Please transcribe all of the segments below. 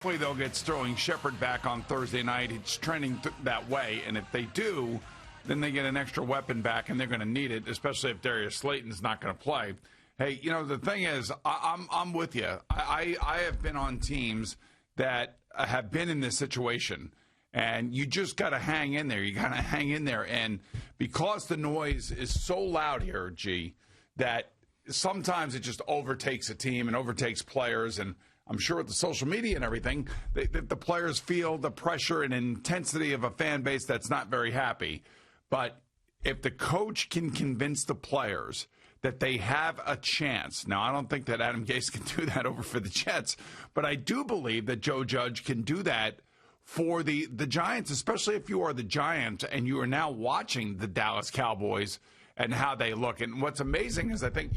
Hopefully they'll get Sterling Shepard back on Thursday night. It's trending that way, and if they do, then they get an extra weapon back, and they're going to need it, especially if Darius Slayton's not going to play. Hey, the thing is, I'm with you. I have been on teams that have been in this situation, and you just got to hang in there. You got to hang in there, and because the noise is so loud here, G, that sometimes it just overtakes a team and overtakes players, and I'm sure with the social media and everything, the players feel the pressure and intensity of a fan base that's not very happy. But if the coach can convince the players that they have a chance, now I don't think that Adam Gase can do that over for the Jets, but I do believe that Joe Judge can do that for the Giants, especially if you are the Giants and you are now watching the Dallas Cowboys and how they look. And what's amazing is I think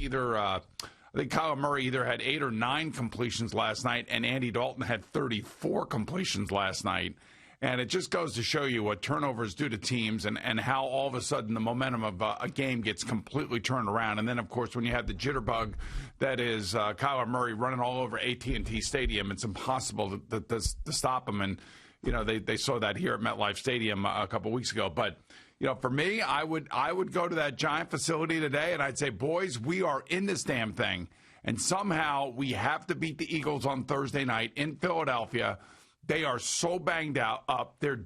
Kyler Murray either had 8 or 9 completions last night, and Andy Dalton had 34 completions last night. And it just goes to show you what turnovers do to teams and how all of a sudden the momentum of a game gets completely turned around. And then, of course, when you have the jitterbug that is Kyler Murray running all over AT&T Stadium, it's impossible to stop him. And, they saw that here at MetLife Stadium a couple weeks ago. But, for me, I would go to that Giant facility today, and I'd say, boys, we are in this damn thing. And somehow we have to beat the Eagles on Thursday night in Philadelphia. They are so banged up. Their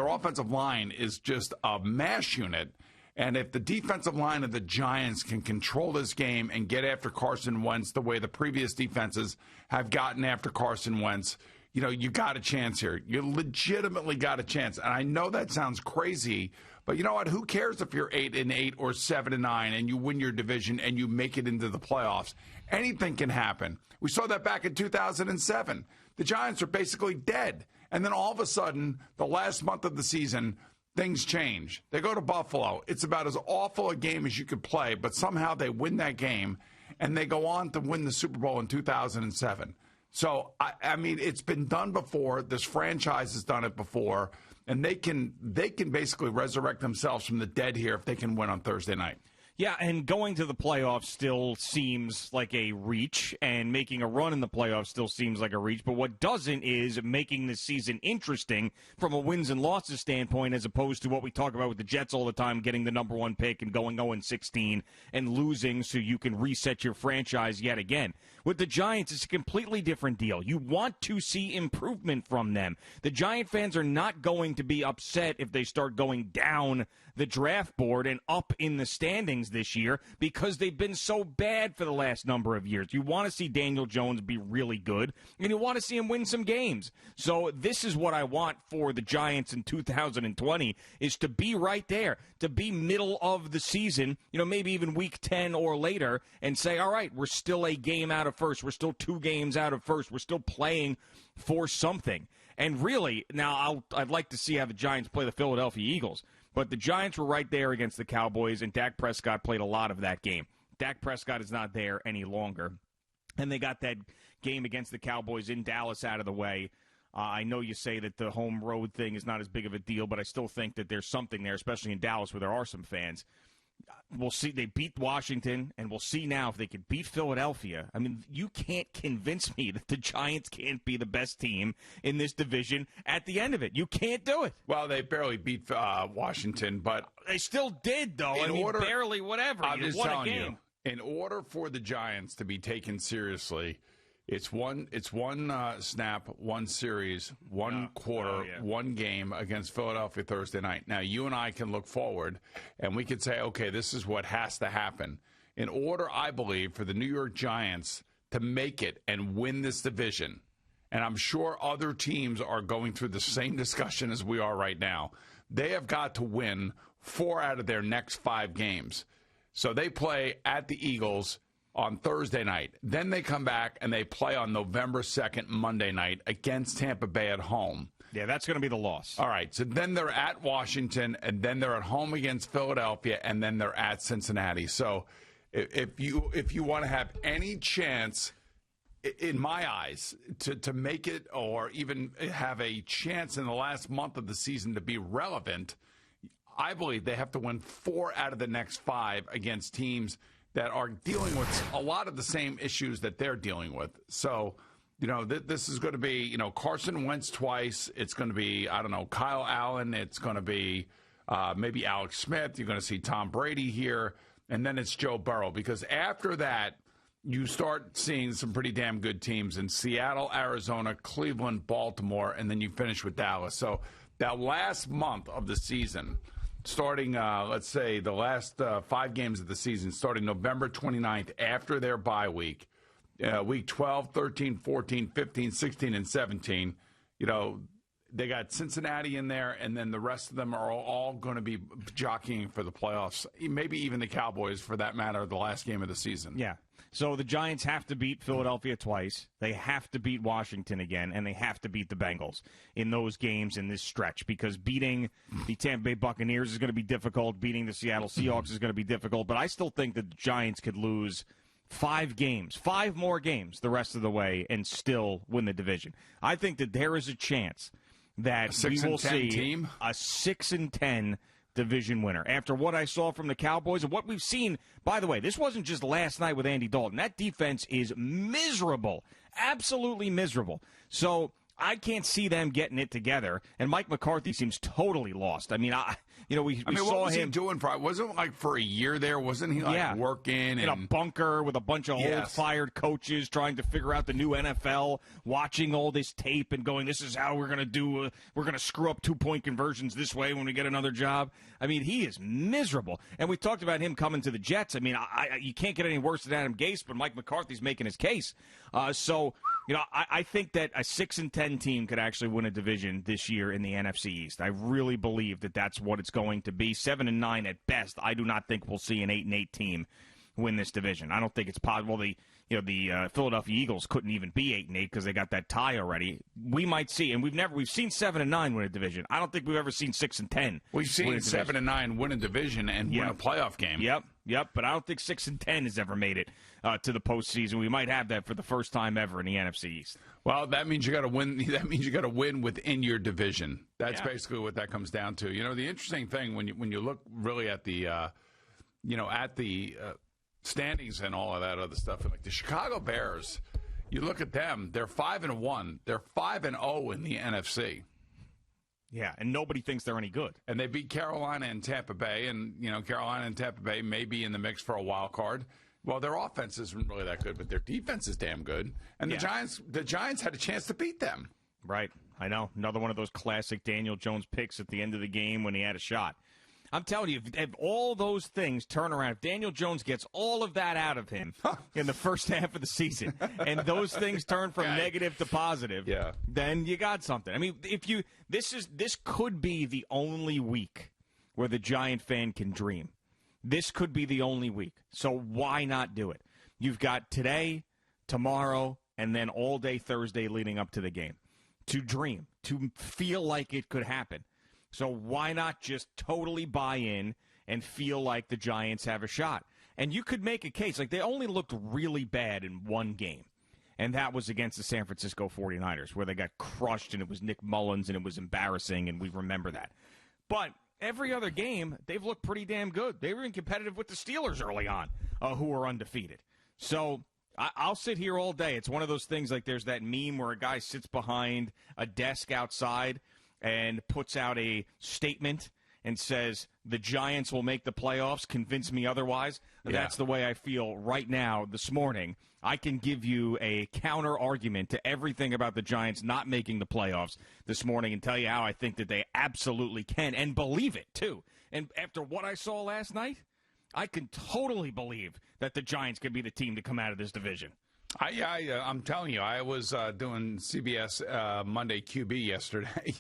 offensive line is just a mash unit. And if the defensive line of the Giants can control this game and get after Carson Wentz the way the previous defenses have gotten after Carson Wentz, you got a chance here. You legitimately got a chance. And I know that sounds crazy, but you know what? Who cares if you're 8-8 or 7-9 and you win your division and you make it into the playoffs? Anything can happen. We saw that back in 2007. The Giants are basically dead. And then all of a sudden, the last month of the season, things change. They go to Buffalo. It's about as awful a game as you could play, but somehow they win that game, and they go on to win the Super Bowl in 2007. So, I mean, it's been done before. This franchise has done it before, and they can basically resurrect themselves from the dead here if they can win on Thursday night. Yeah, and going to the playoffs still seems like a reach, and making a run in the playoffs still seems like a reach. But what doesn't is making this season interesting from a wins and losses standpoint, as opposed to what we talk about with the Jets all the time, getting the number 1 pick and going 0-16 and losing so you can reset your franchise yet again. With the Giants, it's a completely different deal. You want to see improvement from them. The Giant fans are not going to be upset if they start going down the draft board and up in the standings this year because they've been so bad for the last number of years. You want to see Daniel Jones be really good, and you want to see him win some games. So this is what I want for the Giants in 2020, is to be right there, to be middle of the season, maybe even week 10 or later, and say, all right, we're still a game out of first. We're still 2 games out of first. We're still playing for something. And really, now I'd like to see how the Giants play the Philadelphia Eagles. But the Giants were right there against the Cowboys, and Dak Prescott played a lot of that game. Dak Prescott is not there any longer. And they got that game against the Cowboys in Dallas out of the way. I know you say that the home road thing is not as big of a deal, but I still think that there's something there, especially in Dallas where there are some fans. We'll see. They beat Washington, and we'll see now if they can beat Philadelphia. I mean, you can't convince me that the Giants can't be the best team in this division at the end of it. You can't do it. Well, they barely beat Washington, but they still did, though. Barely, whatever. I'm just telling you, in order for the Giants to be taken seriously, it's one snap, one series, one quarter, one game against Philadelphia Thursday night. Now, you and I can look forward, and we could say, okay, this is what has to happen. In order, I believe, for the New York Giants to make it and win this division, and I'm sure other teams are going through the same discussion as we are right now, they have got to win 4 out of their next 5 games. So they play at the Eagles on Thursday night. Then they come back and they play on November 2nd, Monday night, against Tampa Bay at home. Yeah, that's going to be the loss. All right, so then they're at Washington, and then they're at home against Philadelphia, and then they're at Cincinnati. So if you want to have any chance, in my eyes, to make it or even have a chance in the last month of the season to be relevant, I believe they have to win 4 out of the next 5 against teams that are dealing with a lot of the same issues that they're dealing with. So this is going to be, Carson Wentz twice. It's going to be, I don't know, Kyle Allen. It's going to be maybe Alex Smith. You're going to see Tom Brady here. And then it's Joe Burrow. Because after that, you start seeing some pretty damn good teams in Seattle, Arizona, Cleveland, Baltimore, and then you finish with Dallas. So that last month of the season, starting, let's say, the last 5 games of the season, starting November 29th after their bye week, week 12, 13, 14, 15, 16, and 17, they got Cincinnati in there, and then the rest of them are all going to be jockeying for the playoffs, maybe even the Cowboys, for that matter, the last game of the season. Yeah. So the Giants have to beat Philadelphia twice. They have to beat Washington again, and they have to beat the Bengals in those games in this stretch, because beating the Tampa Bay Buccaneers is going to be difficult. Beating the Seattle Seahawks is going to be difficult. But I still think that the Giants could lose 5 more games the rest of the way and still win the division. I think that there is a chance that we will see a 6-10 division winner. After what I saw from the Cowboys and what we've seen, by the way, this wasn't just last night with Andy Dalton. That defense is miserable, absolutely miserable. So I can't see them getting it together. And Mike McCarthy seems totally lost. I mean, we saw what was him he doing wasn't it like for a year there? Wasn't he working in a bunker with a bunch of old fired coaches trying to figure out the new NFL, watching all this tape and going, this is how we're going to do. We're going to screw up 2-point conversions this way when we get another job. I mean, he is miserable. And we talked about him coming to the Jets. I mean, you can't get any worse than Adam Gase, but Mike McCarthy's making his case. I think that a 6-10 team could actually win a division this year in the NFC East. I really believe that that's what it's going to be. 7-9 at best. I do not think we'll see an 8-8 team win this division. I don't think it's possible. The Philadelphia Eagles couldn't even be 8-8 because they got that tie already. We might see, and we've seen 7-9 win a division. I don't think we've ever seen 6-10. We've seen 7-9 win a division and win a playoff game. Yep. But I don't think 6-10 has ever made it to the postseason. We might have that for the first time ever in the NFC East. Well, that means you got to win. That means you got to win within your division. That's basically what that comes down to. The interesting thing when you look really at the standings and all of that other stuff, like the Chicago Bears, you look at them, they're 5-1. They're 5-0 in the NFC. Yeah, and nobody thinks they're any good. And they beat Carolina and Tampa Bay, and Carolina and Tampa Bay may be in the mix for a wild card. Well, their offense isn't really that good, but their defense is damn good. And the Giants had a chance to beat them. Right, I know. Another one of those classic Daniel Jones picks at the end of the game when he had a shot. I'm telling you, if all those things turn around, if Daniel Jones gets all of that out of him in the first half of the season, and those things turn from negative to positive, then you got something. I mean, this could be the only week where the Giant fan can dream. This could be the only week. So why not do it? You've got today, tomorrow, and then all day Thursday leading up to the game to dream, to feel like it could happen. So why not just totally buy in and feel like the Giants have a shot? And you could make a case. Like, they only looked really bad in one game, and that was against the San Francisco 49ers, where they got crushed, and it was Nick Mullins, and it was embarrassing, and we remember that. But every other game, they've looked pretty damn good. They were even competitive with the Steelers early on, who were undefeated. So I'll sit here all day. It's one of those things, like there's that meme where a guy sits behind a desk outside and puts out a statement and says, the Giants will make the playoffs, convince me otherwise. Yeah. That's the way I feel right now this morning. I can give you a counter argument to everything about the Giants not making the playoffs this morning and tell you how I think that they absolutely can, and believe it, too. And after what I saw last night, I can totally believe that the Giants could be the team to come out of this division. I'm telling you, I was doing CBS Monday QB yesterday,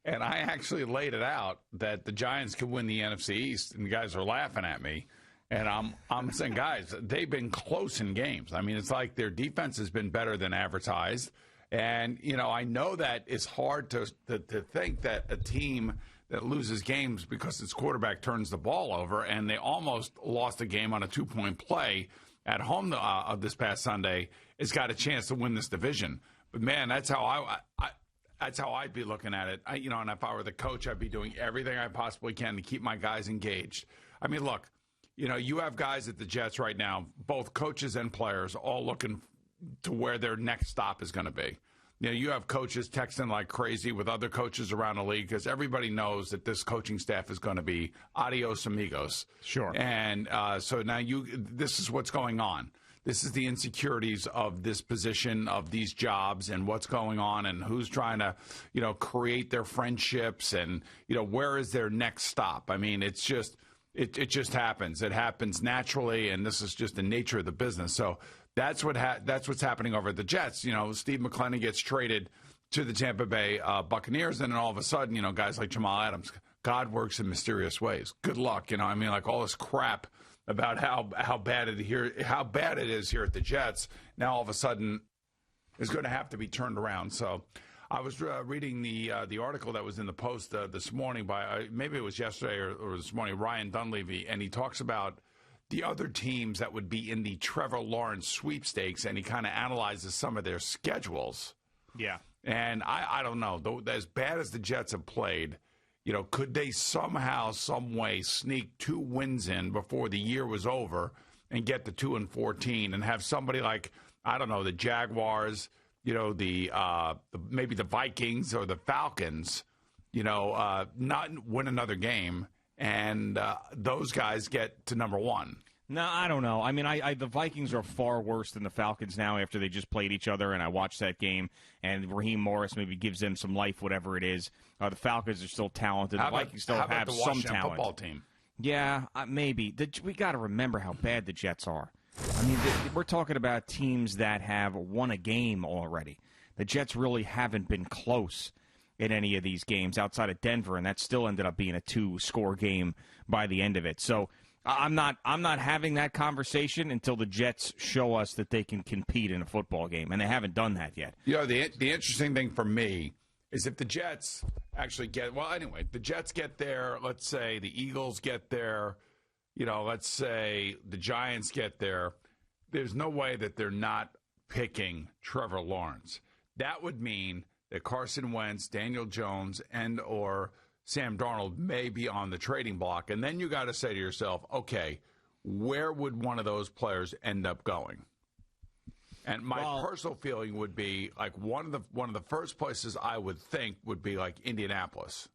and I actually laid it out that the Giants could win the NFC East, and the guys are laughing at me. And I'm saying, guys, they've been close in games. I mean, it's like their defense has been better than advertised. And, I know that it's hard to think that a team that loses games because its quarterback turns the ball over, and they almost lost a game on a 2-point play at home this past Sunday, has got a chance to win this division. But, man, that's how that's how I'd be looking at it. And if I were the coach, I'd be doing everything I possibly can to keep my guys engaged. I mean, look, you have guys at the Jets right now, both coaches and players, all looking, to where their next stop is going to be. You know, you have coaches texting like crazy with other coaches around the league because everybody knows that this coaching staff is going to be adios amigos. Sure. And so now this is what's going on. This is the insecurities of this position, of these jobs, and what's going on, and who's trying to, you know, create their friendships, and, you know, where is their next stop? I mean, it's just, it just happens. It happens naturally, and this is just the nature of the business. So that's what's happening over at the Jets. You know, Steve McClendon gets traded to the Tampa Bay Buccaneers, and then all of a sudden, you know, guys like Jamal Adams, God works in mysterious ways. Good luck, you know. I mean, like all this crap about how bad it is here at the Jets, now all of a sudden is going to have to be turned around. So I was reading the article that was in the Post this morning by maybe it was yesterday or this morning, Ryan Dunleavy, and he talks about the other teams that would be in the Trevor Lawrence sweepstakes, and he kind of analyzes some of their schedules. Yeah. And I don't know, though, as bad as the Jets have played, you know, could they somehow, some way sneak 2 wins in before the year was over and get to 2-14 and have somebody like, I don't know, the Jaguars, you know, maybe the Vikings or the Falcons, you know, not win another game, and those guys get to number 1? No, I don't know. I mean, the Vikings are far worse than the Falcons now after they just played each other, and I watched that game, and Raheem Morris maybe gives them some life, whatever it is. The Falcons are still talented. The Vikings still have some talent. Football team? Yeah, maybe. We got to remember how bad the Jets are. I mean, we're talking about teams that have won a game already. The Jets really haven't been close in any of these games outside of Denver, and that still ended up being a 2-score game by the end of it. So I'm not having that conversation until the Jets show us that they can compete in a football game, and they haven't done that yet. You know, the interesting thing for me is if the Jets actually the Jets get there, let's say the Eagles get there, you know, let's say the Giants get there, there's no way that they're not picking Trevor Lawrence. That would mean that Carson Wentz, Daniel Jones, and or Sam Darnold may be on the trading block. And then you got to say to yourself, okay, where would one of those players end up going? And my personal feeling would be like one of the first places I would think would be like Indianapolis.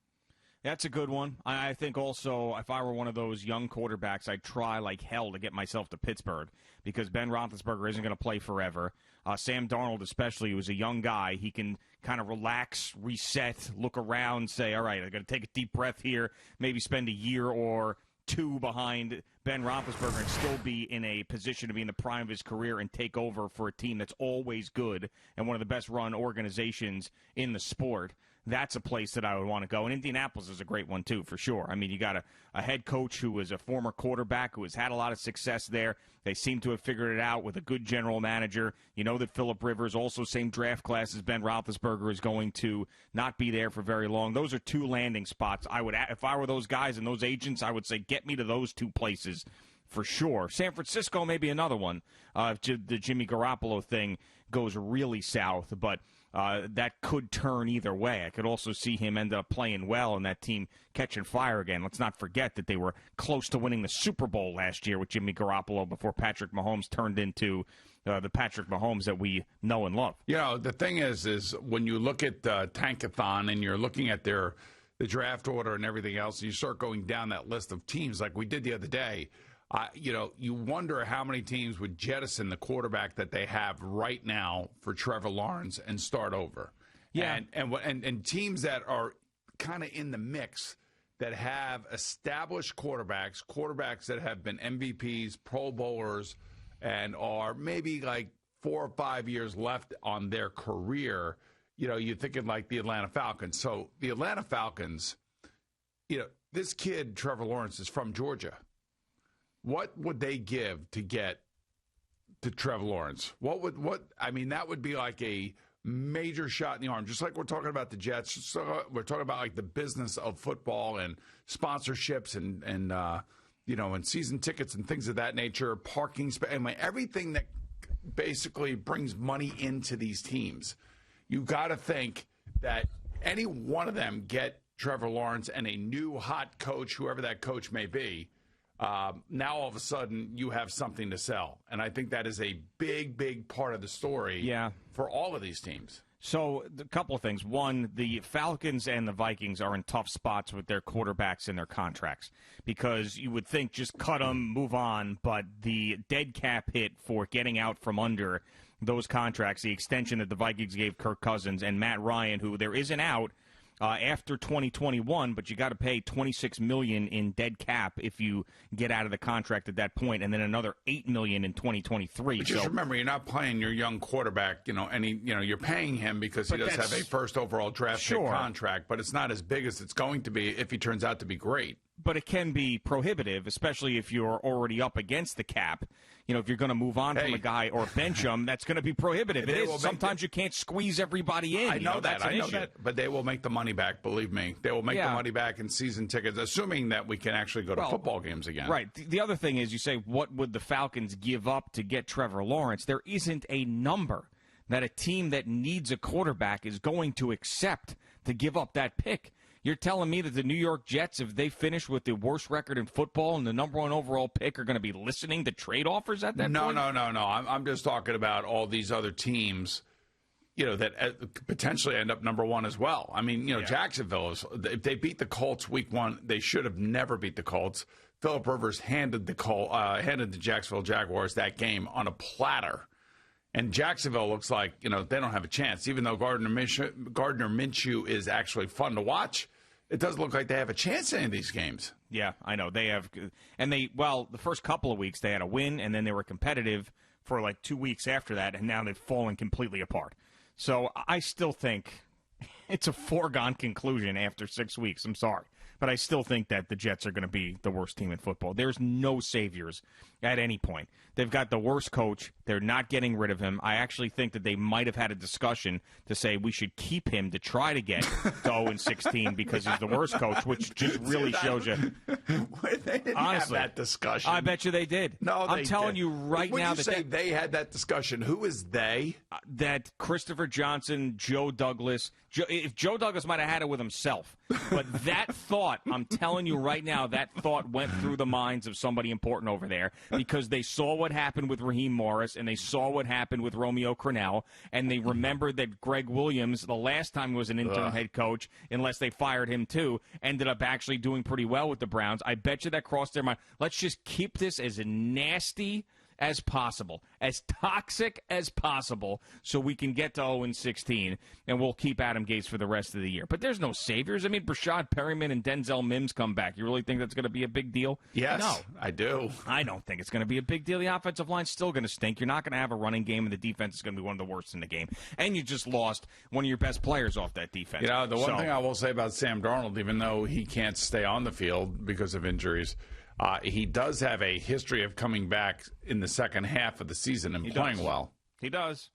That's a good one. I think also if I were one of those young quarterbacks, I'd try like hell to get myself to Pittsburgh because Ben Roethlisberger isn't going to play forever. Sam Darnold especially, who's a young guy, he can kind of relax, reset, look around, say, all right, I got to take a deep breath here, maybe spend a year or 2 behind Ben Roethlisberger and still be in a position to be in the prime of his career and take over for a team that's always good and one of the best run organizations in the sport. That's a place that I would want to go. And Indianapolis is a great one, too, for sure. I mean, you got a head coach who was a former quarterback who has had a lot of success there. They seem to have figured it out with a good general manager. You know that Phillip Rivers, also same draft class as Ben Roethlisberger, is going to not be there for very long. Those are 2 landing spots. If I were those guys and those agents, I would say get me to those 2 places for sure. San Francisco may be another one. If the Jimmy Garoppolo thing goes really south, but that could turn either way. I could also see him end up playing well and that team catching fire again. Let's not forget that they were close to winning the Super Bowl last year with Jimmy Garoppolo before Patrick Mahomes turned into the Patrick Mahomes that we know and love. You know, the thing is when you look at Tankathon and you're looking at the draft order and everything else, and you start going down that list of teams like we did the other day, you know, you wonder how many teams would jettison the quarterback that they have right now for Trevor Lawrence and start over. Yeah, and teams that are kind of in the mix that have established quarterbacks that have been MVPs, Pro Bowlers, and are maybe like 4 or 5 years left on their career. You know, you're thinking like the Atlanta Falcons. So the Atlanta Falcons, you know, this kid Trevor Lawrence is from Georgia. What would they give to get to Trevor Lawrence? I mean, that would be like a major shot in the arm, just like we're talking about the Jets. So we're talking about like the business of football and sponsorships and you know, and season tickets and things of that nature, parking, everything that basically brings money into these teams. You got to think that any one of them get Trevor Lawrence and a new hot coach, whoever that coach may be, now all of a sudden you have something to sell. And I think that is a big, big part of the story for all of these teams. So a couple of things. One, the Falcons and the Vikings are in tough spots with their quarterbacks and their contracts because you would think just cut them, move on, but the dead cap hit for getting out from under those contracts, the extension that the Vikings gave Kirk Cousins and Matt Ryan, who there is an out after 2021, but you got to pay $26 million in dead cap if you get out of the contract at that point, and then another $8 million in 2023. But just remember, you're not playing your young quarterback. You're paying him because he does have a first overall draft pick contract, but it's not as big as it's going to be if he turns out to be great. But it can be prohibitive, especially if you're already up against the cap. If you're going to move on from a guy or bench him, that's going to be prohibitive. It is. Sometimes you can't squeeze everybody in. I know that. But they will make the money back, believe me. They will make the money back in season tickets, assuming that we can actually go to football games again. Right. The other thing is you say, what would the Falcons give up to get Trevor Lawrence? There isn't a number that a team that needs a quarterback is going to accept to give up that pick. You're telling me that the New York Jets, if they finish with the worst record in football and the number one overall pick, are going to be listening to trade offers at that point? No. I'm just talking about all these other teams, that potentially end up number one as well. I mean, Jacksonville, if they beat the Colts week one, they should have never beat the Colts. Phillip Rivers handed the Jacksonville Jaguars that game on a platter. And Jacksonville looks like, they don't have a chance. Even though Gardner Minshew is actually fun to watch, it doesn't look like they have a chance in any of these games. Yeah, I know. They have. And the first couple of weeks they had a win, and then they were competitive for like 2 weeks after that, and now they've fallen completely apart. So I still think it's a foregone conclusion after 6 weeks. I'm sorry. But I still think that the Jets are going to be the worst team in football. There's no saviors at any point. They've got the worst coach. They're not getting rid of him. I actually think that they might have had a discussion to say we should keep him to try to get to 0-16 because he's the worst coach, which just really shows you. They didn't honestly have that discussion. I bet you they did. No, I'm telling you right now that they had that discussion. Who is they? That Christopher Johnson, Joe Douglas. If Joe Douglas might have had it with himself, but that thought, I'm telling you right now, that thought went through the minds of somebody important over there because they saw what happened with Raheem Morris and they saw what happened with Romeo Crennel, and they remembered that Greg Williams, the last time he was an interim head coach, unless they fired him too, ended up actually doing pretty well with the Browns. I bet you that crossed their mind. Let's just keep this as nasty as possible, as toxic as possible, so we can get to 0-16, and we'll keep Adam Gase for the rest of the year. But there's no saviors. I mean, Brashad Perryman and Denzel Mims come back. You really think that's going to be a big deal? Yes, no, I do. I don't think it's going to be a big deal. The offensive line's still going to stink. You're not going to have a running game, and the defense is going to be one of the worst in the game. And you just lost one of your best players off that defense. The one thing I will say about Sam Darnold, even though he can't stay on the field because of injuries, he does have a history of coming back in the second half of the season and playing well. He does.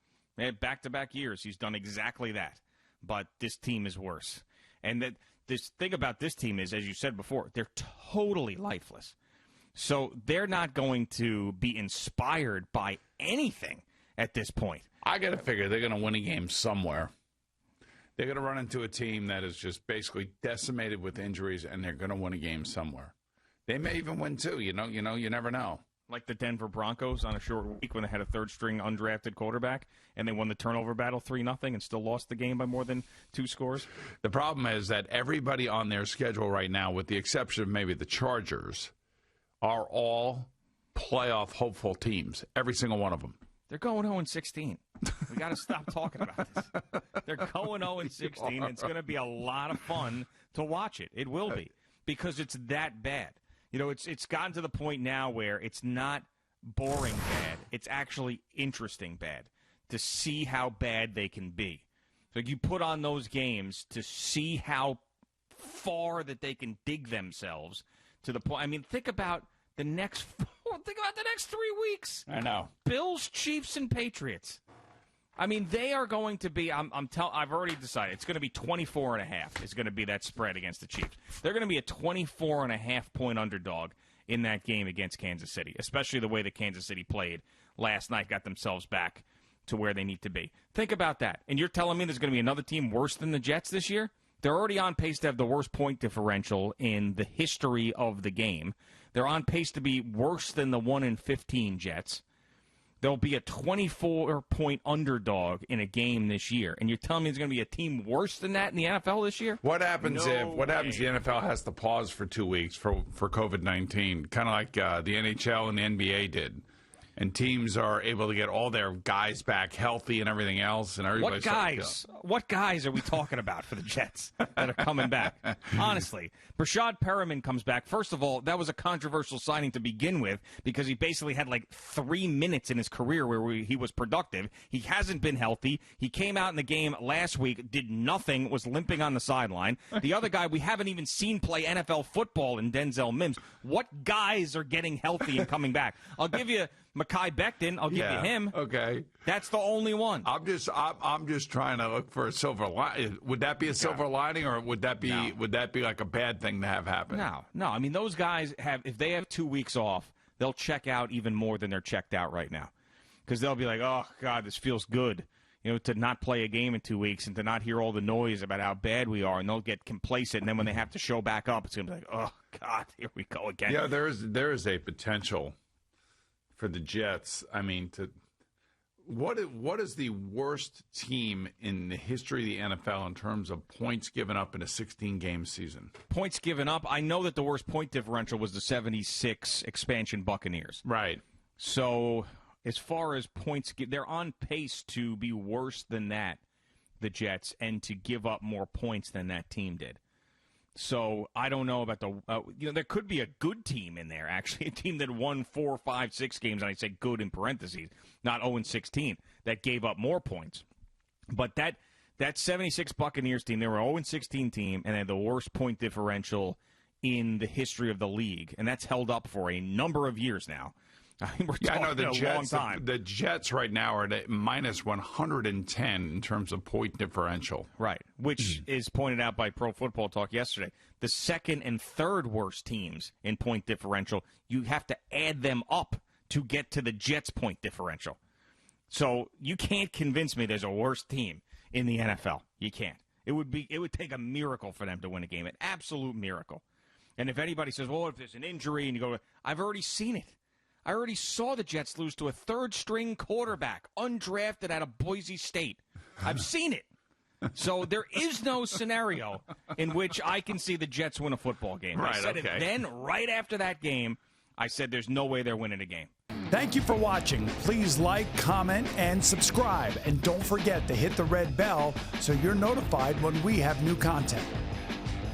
Back-to-back years, he's done exactly that. But this team is worse. And this thing about this team is, as you said before, they're totally lifeless. So they're not going to be inspired by anything at this point. I got to figure they're going to win a game somewhere. They're going to run into a team that is just basically decimated with injuries, and they're going to win a game somewhere. They may even win two. You never know. Like the Denver Broncos on a short week when they had a third-string undrafted quarterback, and they won the turnover battle 3-0 and still lost the game by more than 2 scores. The problem is that everybody on their schedule right now, with the exception of maybe the Chargers, are all playoff hopeful teams. Every single one of them. They're going 0-16. We got to stop talking about this. They're going 0-16. It's going to be a lot of fun to watch it. It will be because it's that bad. It's gotten to the point now where it's not boring bad. It's actually interesting bad to see how bad they can be. So you put on those games to see how far that they can dig themselves to the point. I mean, think about the next 3 weeks. I know. Bills, Chiefs, and Patriots. I mean, they are going to be, I've already decided, it's going to be 24.5 is going to be that spread against the Chiefs. They're going to be a 24.5-point underdog in that game against Kansas City, especially the way that Kansas City played last night, got themselves back to where they need to be. Think about that. And you're telling me there's going to be another team worse than the Jets this year? They're already on pace to have the worst point differential in the history of the game. They're on pace to be worse than the 1-15 Jets. They'll be a 24-point underdog in a game this year. And you're telling me there's going to be a team worse than that in the NFL this year? What happens if the NFL has to pause for 2 weeks for COVID-19, kind of like the NHL and the NBA did? And teams are able to get all their guys back healthy and everything else. And everybody's What guys are we talking about for the Jets that are coming back? Honestly, Brashad Perriman comes back. First of all, that was a controversial signing to begin with because he basically had like 3 minutes in his career where he was productive. He hasn't been healthy. He came out in the game last week, did nothing, was limping on the sideline. The other guy we haven't even seen play NFL football in Denzel Mims. What guys are getting healthy and coming back? I'll give you Mekhi Becton, I'll give you him. Okay, that's the only one. I'm just trying to look for a silver lining. Would that be a silver lining, or would that be like a bad thing to have happen? No. I mean, those guys if they have 2 weeks off, they'll check out even more than they're checked out right now, because they'll be like, oh God, this feels good, to not play a game in 2 weeks and to not hear all the noise about how bad we are, and they'll get complacent. And then when they have to show back up, it's gonna be like, oh God, here we go again. Yeah, there is a potential for the Jets. I mean, what is the worst team in the history of the NFL in terms of points given up in a 16-game season? Points given up. I know that the worst point differential was the 76 expansion Buccaneers. Right. So as far as points, they're on pace to be worse than that, the Jets, and to give up more points than that team did. So I don't know about there could be a good team in there, actually, a team that won 4, 5, 6 games, and I say good in parentheses, not 0-16, that gave up more points. But that 76 Buccaneers team, they were an 0-16 team, and they had the worst point differential in the history of the league, and that's held up for a number of years now. I mean, we're talking a long time. The Jets right now are at minus 110 in terms of point differential. Right, which is pointed out by Pro Football Talk yesterday. The second and third worst teams in point differential, you have to add them up to get to the Jets' point differential. So you can't convince me there's a worse team in the NFL. You can't. It would take a miracle for them to win a game, an absolute miracle. And if anybody says, well, if there's an injury, and you go, I've already seen it. I already saw the Jets lose to a third-string quarterback, undrafted out of Boise State. I've seen it. So there is no scenario in which I can see the Jets win a football game. Right, I said it then, right after that game, I said there's no way they're winning a game. Thank you for watching. Please like, comment, and subscribe. And don't forget to hit the red bell so you're notified when we have new content.